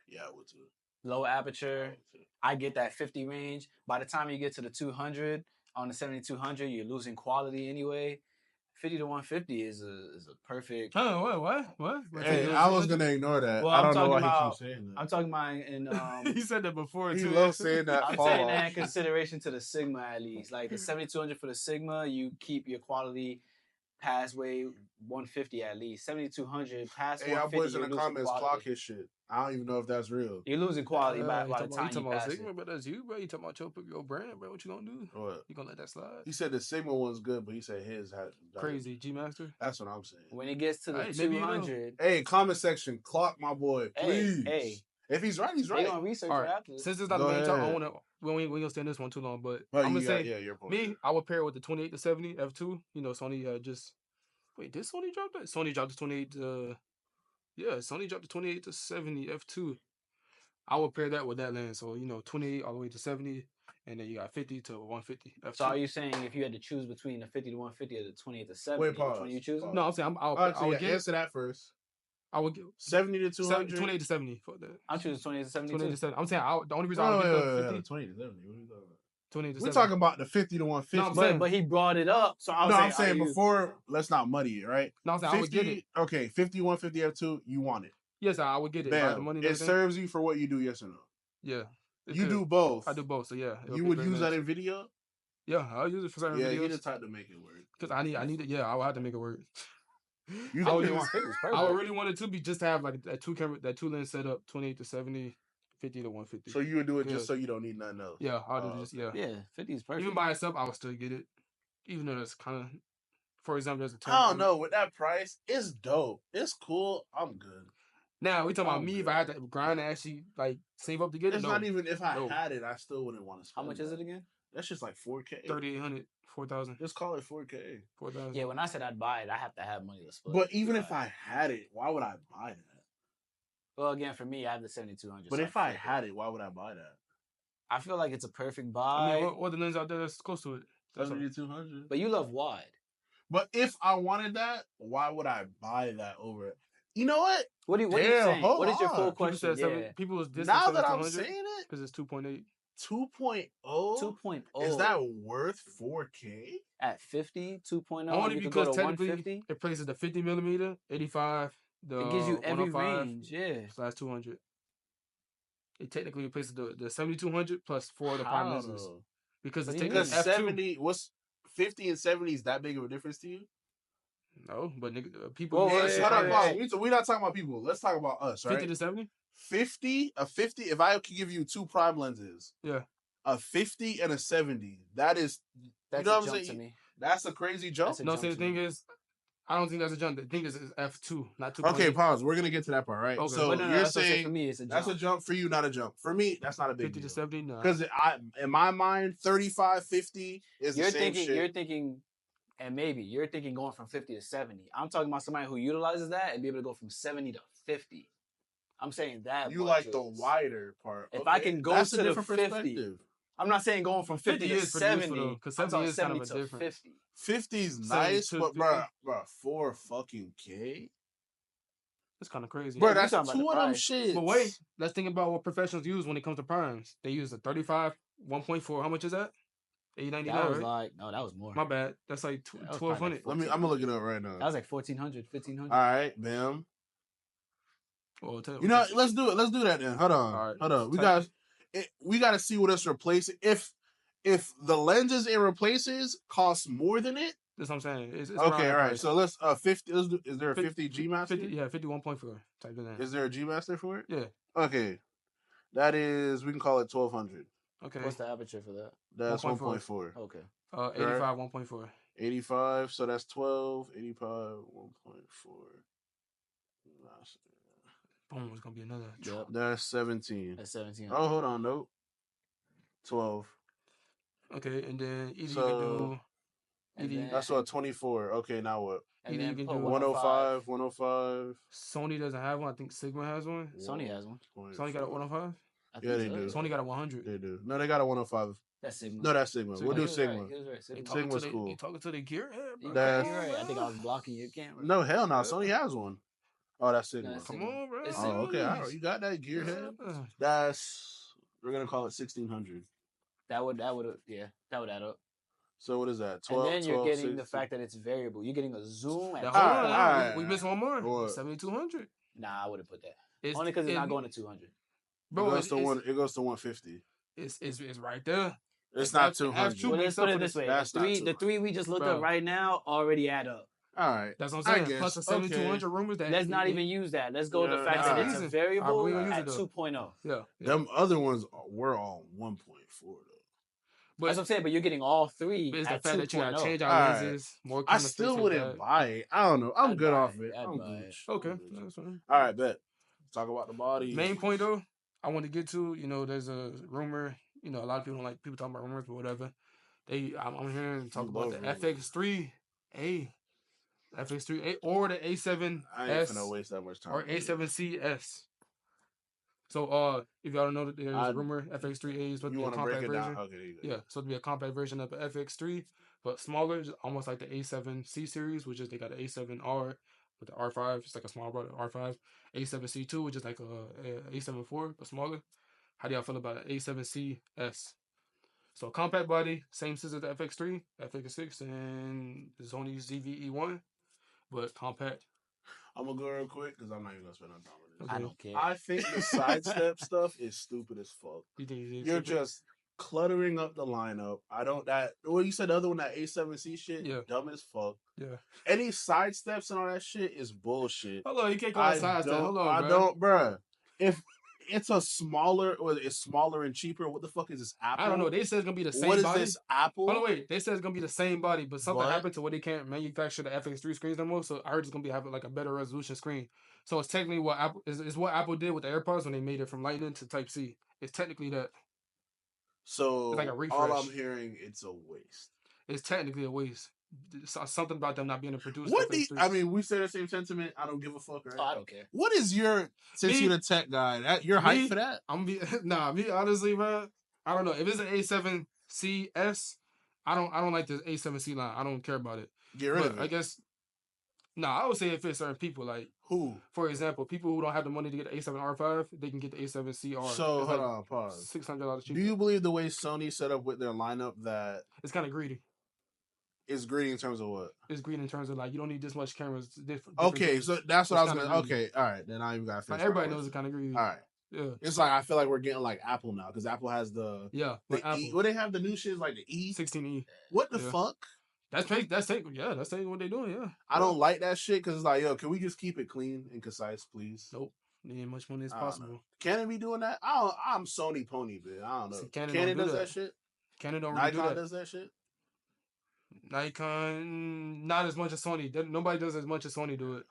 Yeah, I would too. Low aperture. I get that 50 range. By the time you get to the 200 on the 7200, you're losing quality anyway. 50 to 150 is a perfect. Oh, what? Hey, I was gonna ignore that. Well, I don't know why he keeps saying that. I'm talking about in. He said that before too. He loves saying that. I'm taking that in consideration to the Sigma at least. Like the 7200 for the Sigma, you keep your quality passway 150 at least. 7200 past 150. Hey, our boys in the comments clock his shit. I don't even know if that's real. You're losing quality by the time you pass Sigma, but that's you, bro. You talking about your brand, bro. What you gonna do? What? You gonna let that slide? He said the Sigma one's good, but he said his had crazy G Master. That's what I'm saying. When it gets to the 200, hey, comment section, clock my boy, please. Hey, if he's right, he's right. They gonna research right. After. Since it's not the main topic, we gonna stay in this one too long, but I'm gonna say your point. Me, I would pair it with the 28 to 70 F2. Sony just wait. Did Sony drop that? Sony dropped the 28 to Sony dropped the 28 to 70 F2. I would pair that with that lens. So, 28 all the way to 70, and then you got 50 to 150. F2. So are you saying if you had to choose between the 50 to 150 or the 28 to 70, which one you choosing? No, I'm saying I would answer that first. I would get 70 to 200. 28 to 70 for that. I'm choosing 28 to 70 28 too. to 70. I'm saying the only reason I would get the 50. 20 to 70. What are you talking about? 20 to 70. We're talking about the 50 to 150. No, but he brought it up. So I'm saying before, let's not muddy it, right? No, I'm saying 50, I would get it. Okay, 50, 150 F2, you want it. Yes, I would get it. Bam. The money it serves you for what you do, yes or no? Yeah. You do both. I do both, so yeah. You would use that in video? Yeah, I'll use it for certain videos. Yeah, you the type to make it work. Because I need it. Yeah, I would have to make it work. I would really want it to be just to have like that two lens setup, 28 to 70, 50 to 150. So you would do it just so you don't need nothing else? Yeah, I'll do just, yeah. Yeah, 50 is perfect. Even by itself, I would still get it. Even though that's kind of, for example, there's a 10. I don't know. With that price, it's dope. It's cool. I'm good. Now, we talking about me, if I had to grind and actually, like, save up to get it. It's not even if I had it, I still wouldn't want to spend How much is it again? That's just like 4K. 3,800, 4,000. Just call it 4K. 4,000. Yeah, when I said I'd buy it, I have to have money to split. But even if I had it, why would I buy that? Well, again, for me, I have the 7200. But if I had it, why would I buy that? I feel like it's a perfect buy. I mean, what the lens out there that's close to it? 7200. But you love wide. But if I wanted that, why would I buy that over it? You know what? What are you saying? What is your full question? People was now that I'm saying it, because it's 2.8. 2.0? 2.0. Is that worth 4K? At 50, 2.0? Only because technically it places the 50 millimeter, 85, it gives you every range, / 200. It technically replaces the 7200 plus 4 of the prime lenses. Because it's taking 70, what's 50 and 70 is that big of a difference to you? No, but people. We're not talking about people. Let's talk about us, right? 50 to 70? 50, if I could give you 2 prime lenses, yeah, a 50 and a 70, that's you know what I'm saying? To me. That's a crazy jump. No, see, the thing is, I don't think that's a jump. The thing is F2, not 2. Okay, pause. We're gonna get to that part, right? Okay. So you're saying for me, it's a jump. That's a jump for you, not a jump. For me, that's not a big 50 deal. to 70, no. Because in my mind, 35, 50 is the same shit. You're thinking, and maybe you're thinking going from 50 to 70. I'm talking about somebody who utilizes that and be able to go from 70 to 50. I'm saying that you like the wider part. If I can go to the 50, I'm not saying going from 50 to 70. Because 70 is kind of a different. 50. 50's nice, but bro, 4 fucking K. That's kind of crazy. Bro, that's 2 of them shits. But wait, let's think about what professionals use when it comes to primes. They use a 35 1.4. How much is that? $899. That was right? No, that was more. My bad. That's like 1,200. I'm gonna look it up right now. That was like 1,400, 1,500. All right, bam. Well, you know, let's do it. Let's do that then. Hold on. Hold on. We gotta see what it's replacing. If the lenses it replaces cost more than it. That's what I'm saying. It's okay, all right. Price. So let's 50. Is there a 50 G Master? 50, yeah, 51.4 type of thing. Is there a G Master for it? Yeah. Okay, that is we can call it 1200. Okay. What's the aperture for that? That's 1.4. Okay. 85 1.4. 85. So that's 12. 85 1.4. Boom, it's gonna be another. Yep. That's 17. That's 17. Oh, hold on, nope. 12. Okay, and then either you can do. That's what 24. Okay, now what? Either you can do 105, 105. Sony doesn't have one. I think Sigma has one. Sony has one. Sony got a 105. Yeah, they do. Sony got a 100. They do. No, they got a 105. That's Sigma. No, that's Sigma. We'll do Sigma. Right. Sigma's cool. You talking to the gear? Yeah, that's right. I think I was blocking your camera. No, hell no. Sony has one. Oh, that's Sigma. No, Come on, bro. Oh, okay. All right. You got that gearhead. We're gonna call it 1600. That would add up. So what is that? 12. And then you're 12, getting 16. the fact that it's variable. You're getting a zoom. Hold on. We missed one more. 7,200. Nah, I wouldn't put that. Only because it's not going to 200. Bro, it goes to 150. It's right there. It's not 200. Well, let's put it this way: the three we just looked up right now already add up. All right, that's what I'm saying. Plus the 7,200 rumors. Let's not even use that. Let's go with the fact that it's a variable at 2.0. Yeah, them other ones were all 1.4 though. But that's what I'm saying. But you're getting all three. It's at the fact that you gotta change our lenses. More. I still wouldn't buy it. I don't know. I'm good off it. Okay, that's fine. All right, bet. Talk about the body. Main point though, I want to get to. There's a rumor. A lot of people don't like people talking about rumors, but whatever. I'm hearing talk about the FX3A. FX3A or the A7S. I ain't finna waste that much time. Or A7CS. So, if y'all don't know that there's a rumor, FX3A is supposed to be a compact version. Okay, yeah, so to be a compact version of the FX3, but smaller, almost like the A7C series, which is they got the A7R with the R5, just like a small brother R5. A7C2, which is like a A7 IV, but smaller. How do y'all feel about A7CS? So compact body, same size as the FX3, FX6, and the Sony ZV-E1, but compact. I'm gonna go real quick because I'm not even gonna spend no time with this. Okay. I don't care. I think the sidestep stuff is stupid as fuck. You think you're just cluttering up the lineup. You said the other one, that A7C shit, dumb as fuck. Yeah. Any sidesteps and all that shit is bullshit. Hold on, you can't call it sidestep. Hold on, I don't, bruh. If it's it's smaller and cheaper, what the fuck is this, Apple? I don't know. They said it's gonna be the same body. What is this, Apple? Oh, wait. They said it's gonna be the same body, but something happened to where they can't manufacture the FX3 screens no more. So I heard it's gonna having like a better resolution screen. So it's technically what Apple is what Apple did with the AirPods when they made it from Lightning to Type C. It's technically that. So it's like a refresh. all I'm hearing, it's a waste. It's technically a waste. Something about them not being able to produce. What do I mean? We say the same sentiment. I don't give a fuck, right? Oh, I don't care. What is your since you're the tech guy? You're hyped for that? Me honestly, man. I don't know if it's an A7CS. I don't like the A7C line. I don't care about it. Get rid of it. I guess. I would say it fits certain people. Like who, for example, people who don't have the money to get the A7R5, they can get the A7CR. So hold on, pause. $600 cheaper. Do you believe the way Sony set up with their lineup that it's kind of greedy? It's greedy in terms of what? It's greedy in terms of like you don't need this much cameras. Okay, so that's what I was gonna. Okay, all right, then I even got. Like, everybody knows it's kind of greedy. All right. Yeah. It's like I feel like we're getting like Apple now because Apple has the Apple. What they have the new shit like the E16E. What the fuck? That's what they're doing. Yeah. I don't like that shit because it's like, yo, can we just keep it clean and concise, please? Nope. Need as much money as possible. Canon be doing that? I'm Sony pony, man. I don't know. See, Canon does that shit. Canon don't really Nikon does that shit. Nikon, not as much as Sony. Nobody does as much as Sony do it.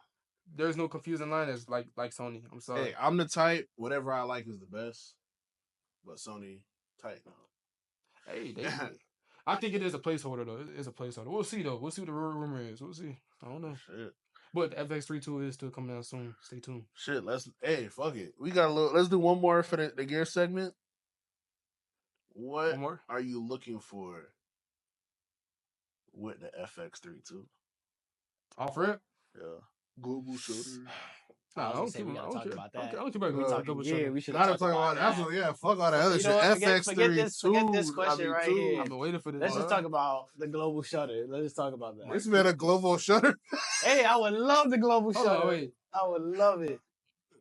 There's no confusing line as like Sony. I'm sorry. Hey, I'm the type. Whatever I like is the best. But Sony tight now. Hey, I think it is a placeholder though. It is a placeholder. We'll see though. We'll see what the rumor is. We'll see. I don't know. Shit. But the FX32 is still coming out soon. Stay tuned. Shit. Fuck it. We got a little. Let's do one more for the gear segment. What are you looking for with the FX32? Off rip? Yeah. Global shutter. I was gonna say we gotta talk about that. I don't care about global shutter. Yeah, we should talk about that. Fuck all that other shit. FX32. Forget this question right here. I've been waiting for this. Let's just talk about the global shutter. Let's just talk about that. This man a global shutter? Hey, I would love the global shutter. Oh, wait. I would love it.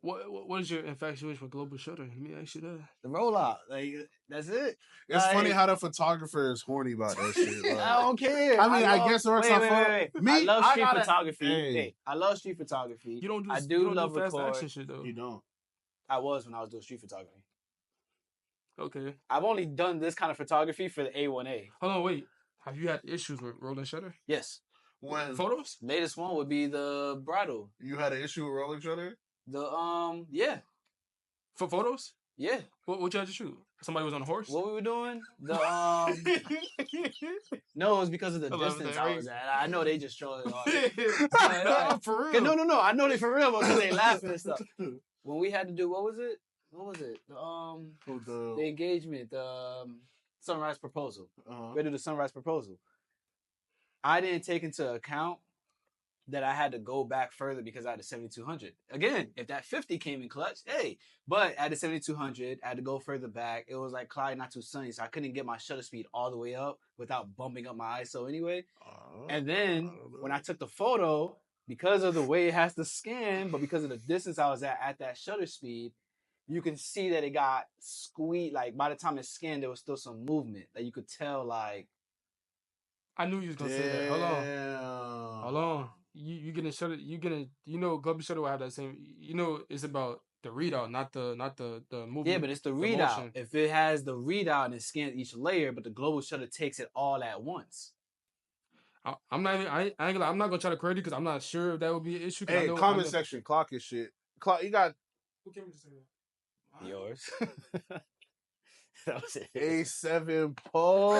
What is your infatuation with global shutter? Let me ask you that. The rollout, like that's it. It's funny how the photographer is horny about that shit. Like, I don't care. I mean, I guess it works out for me. I love street photography. Hey, I love street photography. You don't do. I do love fast action shit though. You don't. I was when I was doing street photography. Okay. I've only done this kind of photography for the A1A. Hold on, wait. Have you had issues with rolling shutter? Yes. When photos? Latest one would be the bridal. You had an issue with rolling shutter? Yeah. For photos? Yeah. What you had to shoot? Somebody was on a horse? What we were doing? No, it was because of the distance I was at. I know they just trolling all for real. No. I know they for real because they laughing and stuff. When we had to do, what was it? The engagement, sunrise proposal. We had to do the sunrise proposal. I didn't take into account that I had to go back further because I had a 7200. Again, if that 50 came in clutch, hey. But at the 7200, I had to go further back. It was like cloudy, not too sunny, so I couldn't get my shutter speed all the way up without bumping up my ISO anyway. And then when I took the photo, because of the way it has to scan, but because of the distance I was at that shutter speed, you can see that it got squeezed. Like by the time it scanned, there was still some movement that you could tell. Like I knew you was gonna say that. Hold on. You getting shutter? Global shutter will have that same. It's about the readout, not the movement. Yeah, but it's the readout. Motion. If it has the readout and it scans each layer, but the global shutter takes it all at once. I'm not gonna try to correct you because I'm not sure if that would be an issue. Hey, comment section, clock is shit. Clock, you got. Who came to say that? Yours. That was it. A7 Pole.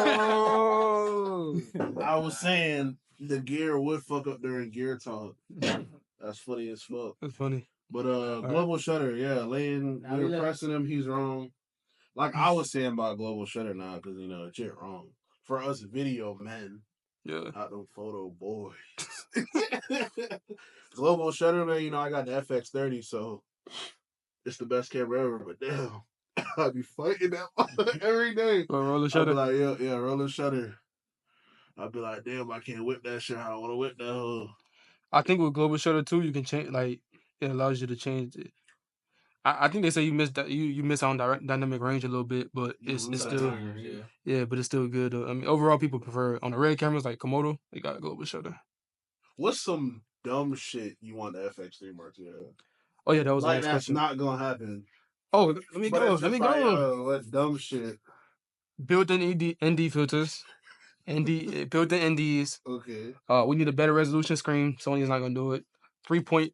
I was saying the gear would fuck up during gear talk. That's funny as fuck. That's funny. But global shutter, yeah, we were pressing him. He's wrong. Like I was saying about global shutter now, because it's shit wrong for us video men. Yeah, not them photo boys. Global shutter, man. I got the FX30, so it's the best camera ever. But damn, I be fighting that every day. Rolling shutter. I be like, yeah, rolling shutter. I'd be like, damn, I can't whip that shit. I want to whip that hoe. I think with global shutter too, you can change. Like it allows you to change it. I think they say you miss on dynamic range a little bit, but it's still but it's still good. I mean, overall, people prefer on the red cameras like Komodo. They got global shutter. What's some dumb shit you want the FX3 Mark to have? Oh yeah, that was like the next question. Not gonna happen. Oh, let me go. What dumb shit? Built-in ND filters. Built-in NDs. Okay. We need a better resolution screen. Sony's not gonna do it. 3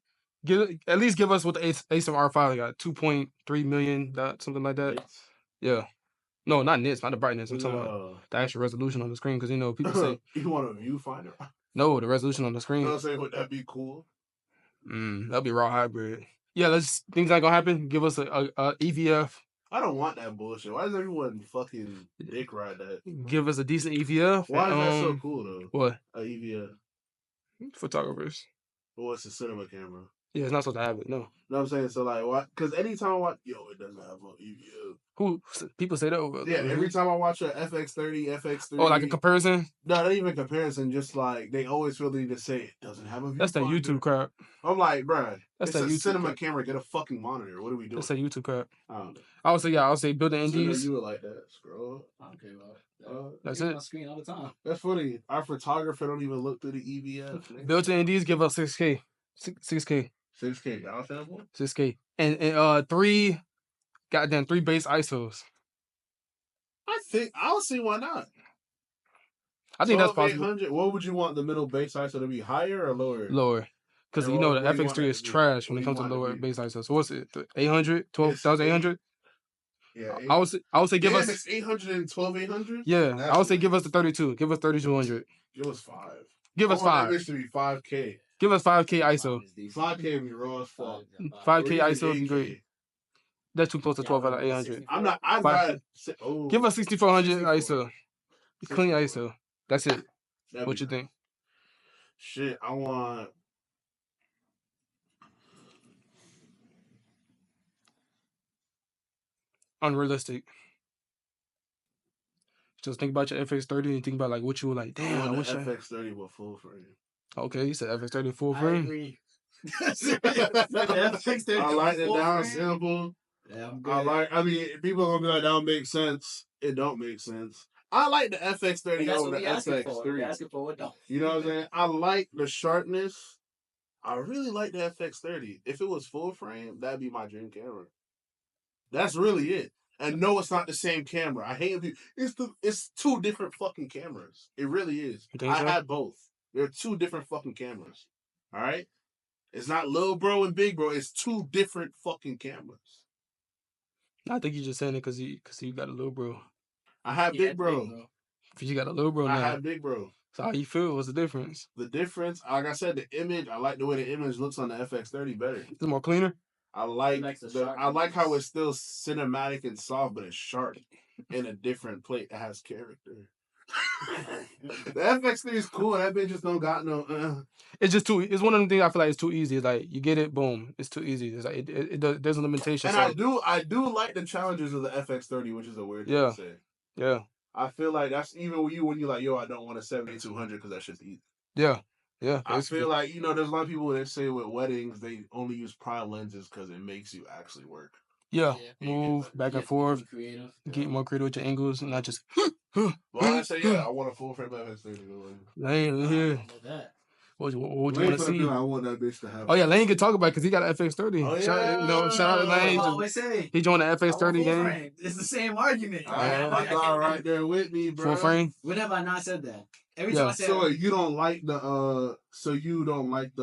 at least give us what the A7R5 got, 2.3 million, something like that. Yeah. No, not nits, not the brightness. I'm talking about the actual resolution on the screen. Because, you know, people say... You want a viewfinder? No, the resolution on the screen. You know what I'm saying? Would that be cool? That'll be raw hybrid. Yeah, things not gonna happen. Give us a EVF. I don't want that bullshit. Why does everyone fucking dick ride that? Give us a decent EVF. Why is that so cool though? What? A EVF. Photographers. Well, what's a cinema camera? Yeah, it's not supposed to have it. No. No, I'm saying so like what? Because anytime I watch, it doesn't have an EVF. Who people say that over? Yeah, every time I watch a FX30, FX3. Oh, like a comparison? No, not even comparison. Just like they always feel the need to say it doesn't have a viewfinder. That's that YouTube crap. I'm like, bruh, that's it's that a YouTube cinema crap. camera. Get a fucking monitor. What are we doing? That's that YouTube crap. I don't know. I would say building indies. You would like that. Scroll. I don't care about that. That's it. it. On screen all the time. That's funny. Our photographer don't even look through the EVF. Built-in indies give us 6K. 6K. 6K down sample? 6K. And 3 base ISOs. I would see why not. I think that's possible. 800. What would you want the middle base ISO to be, higher or lower? Lower. Because you know the FX3 is trash when it comes to lower base ISO. So what's it? 800? 12,800? Yeah. I would say give us. It's 800 and 12,800? Yeah. I would say give us the 32. Give us 3200. Give us 5. Give us 5. That to be 5K. Give us 5K ISO. 5K would be raw as fuck. 5K ISO would be great. That's too close to 12 out of 800. I've got. Give us 6400 ISO. Clean ISO. That's it. What you think? Shit, I want. Unrealistic. Just think about your FX30 and think about like what you were like. Damn, I wish FX30 with full frame. Okay, you said FX30 full frame. I agree. I like the down sample. Yeah, I'm good. I mean, people are gonna be like, that don't make sense. It don't make sense. I like the FX30 over the FX3. Asking for what though? You know what I'm saying? I like the sharpness. I really like the FX30. If it was full frame, that'd be my dream camera. That's really it. And no, it's not the same camera. I hate it. It's 2 different fucking cameras. It really is. I had both. They're 2 different fucking cameras. All right? It's not little bro and big bro. It's 2 different fucking cameras. I think you're just saying it because you got a little bro. I had big bro. Because you got a little bro now. I had big bro. So how you feel? What's the difference? The difference, like I said, the image. I like the way the image looks on the FX30 better. It's more cleaner. I like how it's still cinematic and soft, but it's sharp in a different plate that has character. The FX3 is cool. That bitch just don't got no. It's just too. It's one of them things I feel like it's too easy. It's like you get it, boom. It's too easy. It's like there's a limitation. And I do like the challenges of the FX30, which is a weird thing to say. Yeah. I feel like that's even when you're like, yo, I don't want a 7200 because that shit's easy. Yeah. Yeah. I feel like, there's a lot of people that say with weddings, they only use prime lenses because it makes you actually work. Yeah. Move back and forth. Get more creative with your angles and not just. Well, I say, I want a full frame FX30. Lane, here. What you want to see? I want that bitch to have. Oh, yeah, Lane can talk about it because he got an FX30. Oh, yeah. Shout out to Lane. I always say. He joined the FX30 game. It's the same argument. I got right there with me, bro. Full frame? When have I not said that? Every time I say so you don't like the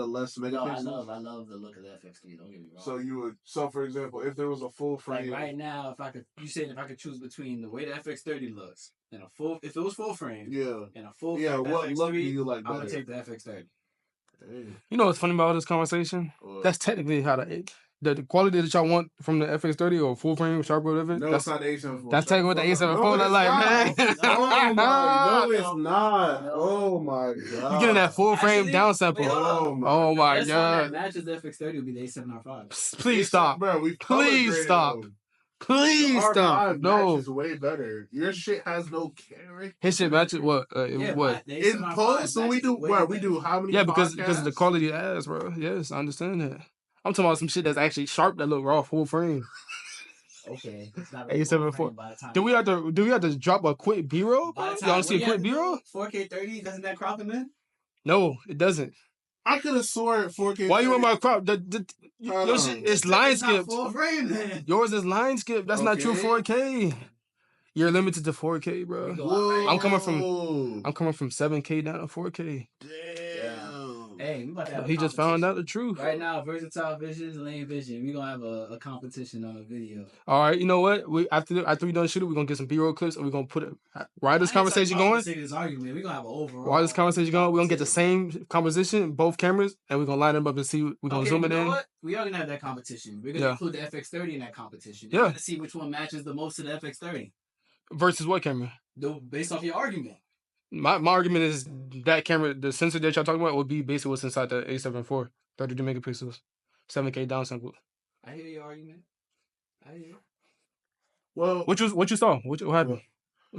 less megapixels? No, I love the look of the FX3. Don't get me wrong. So for example, if there was a full frame, like right now, if I could choose between the way the FX30 looks and if it was full frame, and a full frame what FX3, look do you like better? I'm gonna take the FX30. Hey. You know what's funny about this conversation? What? That's technically how the quality that y'all want from the FX30 or full frame, sharp, whatever. No, that's not the A7IV. That's technically what the A7IV look like, man. No, it's not. Oh my god. You getting that full frame downsample. Oh my god. That matches the FX30 would be the A7R5. Please stop. Bro, Please stop. Please stop. No. Is way better. Your shit has no character. His shit matches what? What? In post, so we do how many? Yeah, because of the quality it has, bro. Yes, I understand that. I'm talking about some shit that's actually sharp that look raw full frame. Okay. A7IV. Do we have to drop a quick B-roll? Y'all see a quick B-roll? 4K 30, doesn't that crop him in? No, it doesn't. I could have sworn 4K. Why you want my crop? Your shit is line skip. Full frame, then. Yours is line skip. That's not true 4K. You're limited to 4K, bro. I'm coming from 7K down to 4K. Damn. Hey, Hey, we about to have He just found out the truth. Right now, Versatile Visions, Lane Vision. We're gonna have a competition on a video. All right, you know what? We after we done shooting, we're gonna get some B-roll clips and we're gonna put it while this conversation going. This argument, we're gonna have an overall. While this conversation going, we're gonna get the same composition, both cameras, and we're gonna line them up and see. We're gonna zoom it in. What? We are gonna have that competition. We're gonna include the FX30 in that competition. We're gonna see which one matches the most to the FX30. Versus what camera? Based off your argument. My argument is that camera, the sensor that y'all talking about, would be basically what's inside the A7 IV, 32 megapixels, 7K downsample. I hear your argument. I hear. Well, what you saw? What happened?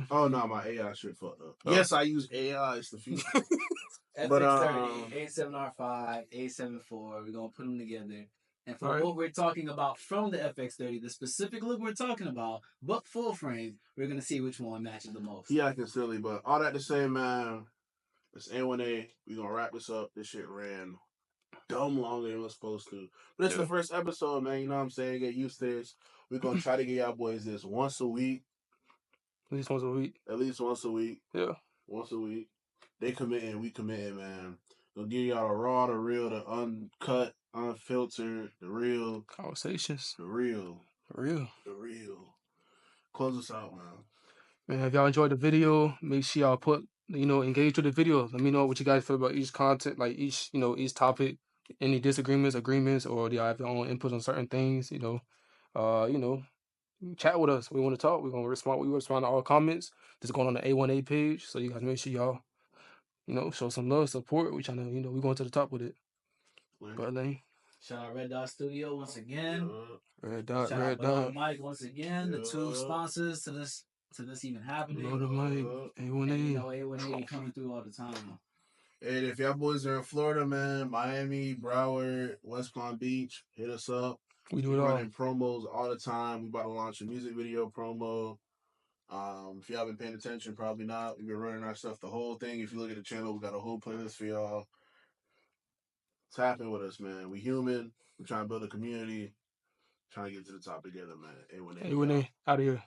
Oh no, my AI shit fucked up. Oh. Yes, I use AI. It's the future. But A7R5, A7 IV, we're gonna put them together. And for what we're talking about from the FX30, the specific look we're talking about, but full frame, we're gonna see which one matches the most. Yeah, I can silly, but all that to say, man, it's A1A. We're gonna wrap this up. This shit ran dumb longer than it was supposed to. But it's the first episode, man. You know what I'm saying? Get used to this. We're gonna try to get y'all boys this once a week. At least once a week. At least once a week. Yeah. Once a week. They committing, we committing, man. Gonna give y'all the raw, the real, the uncut, unfiltered, the real conversations. The real. For real. The real. Close us out, man. Man, if y'all enjoyed the video, make sure y'all engage with the video. Let me know what you guys feel about each content, like each topic. Any disagreements, agreements, or do y'all have your own input on certain things? Chat with us. We want to talk. We're gonna respond. We respond to all comments. This is going on the A1A page, so you guys make sure y'all, show some love, support. We trying to, we going to the top with it. But shout out Red Dot Studio once again. Red Dot. Mike once again. The two sponsors to this even happening. Load of Mike. A1A. A1A coming through all the time. And if y'all boys are in Florida, man, Miami, Broward, West Palm Beach, hit us up. We do it all. Running promos all the time. We about to launch a music video promo. If y'all been paying attention, probably not. We've been running our stuff the whole thing. If you look at the channel, we got a whole playlist for y'all. Tap in with us, man. We human. We're trying to build a community. Trying to get to the top together, man. A1A. A1A out of here.